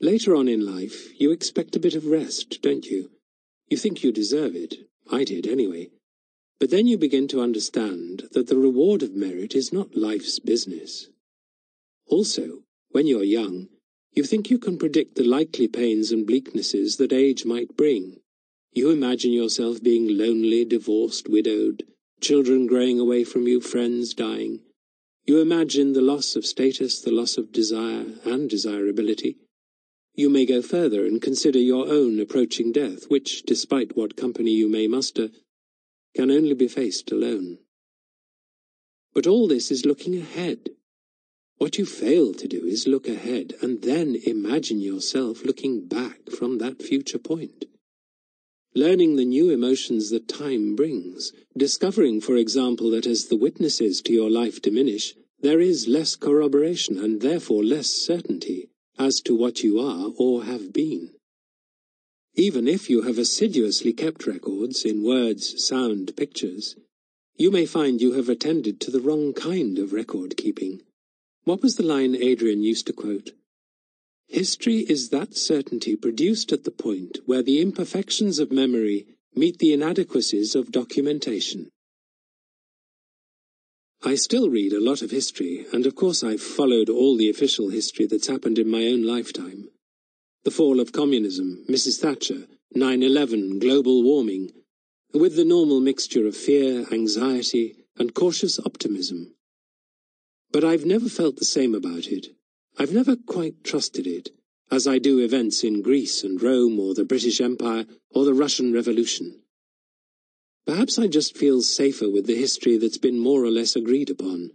Later on in life, you expect a bit of rest, don't you? You think you deserve it. I did, anyway. But then you begin to understand that the reward of merit is not life's business. Also, when you're young, you think you can predict the likely pains and bleaknesses that age might bring. You imagine yourself being lonely, divorced, widowed, children growing away from you, friends dying. You imagine the loss of status, the loss of desire and desirability. You may go further and consider your own approaching death, which, despite what company you may muster, can only be faced alone. But all this is looking ahead. What you fail to do is look ahead and then imagine yourself looking back from that future point. Learning the new emotions that time brings, discovering, for example, that as the witnesses to your life diminish, there is less corroboration and therefore less certainty as to what you are or have been. Even if you have assiduously kept records in words, sound, pictures, you may find you have attended to the wrong kind of record-keeping. What was the line Adrian used to quote? History is that certainty produced at the point where the imperfections of memory meet the inadequacies of documentation. I still read a lot of history, and of course I've followed all the official history that's happened in my own lifetime. The fall of communism, Mrs. Thatcher, 9/11, global warming, with the normal mixture of fear, anxiety, and cautious optimism. But I've never felt the same about it. I've never quite trusted it, as I do events in Greece and Rome or the British Empire or the Russian Revolution. Perhaps I just feel safer with the history that's been more or less agreed upon.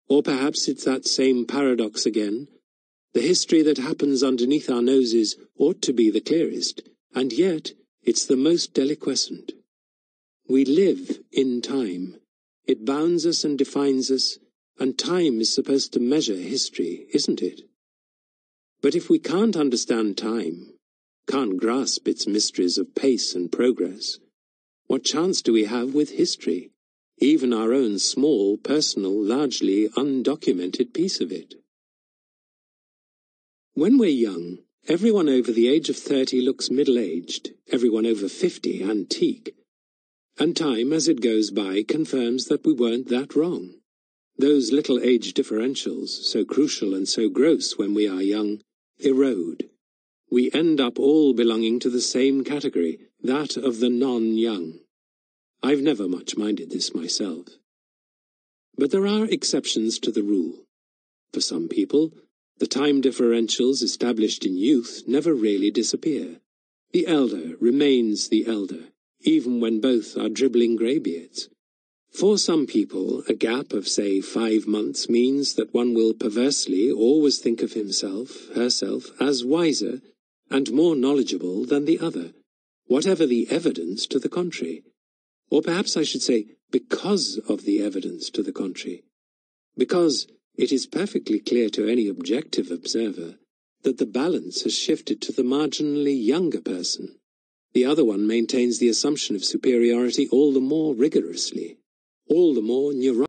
Or perhaps it's that same paradox again. The history that happens underneath our noses ought to be the clearest, and yet it's the most deliquescent. We live in time. It bounds us and defines us, and time is supposed to measure history, isn't it? But if we can't understand time, can't grasp its mysteries of pace and progress, what chance do we have with history, even our own small, personal, largely undocumented piece of it? When we're young, everyone over the age of 30 looks middle-aged, everyone over 50 antique. And time, as it goes by, confirms that we weren't that wrong. Those little age differentials, so crucial and so gross when we are young, erode. We end up all belonging to the same category, that of the non-young. I've never much minded this myself. But there are exceptions to the rule. For some people, the time differentials established in youth never really disappear. The elder remains the elder, even when both are dribbling greybeards. For some people, a gap of, say, 5 months means that one will perversely always think of himself, herself, as wiser and more knowledgeable than the other, whatever the evidence to the contrary. Or perhaps I should say, because of the evidence to the contrary. Because it is perfectly clear to any objective observer that the balance has shifted to the marginally younger person. The other one maintains the assumption of superiority all the more rigorously, all the more neurotic.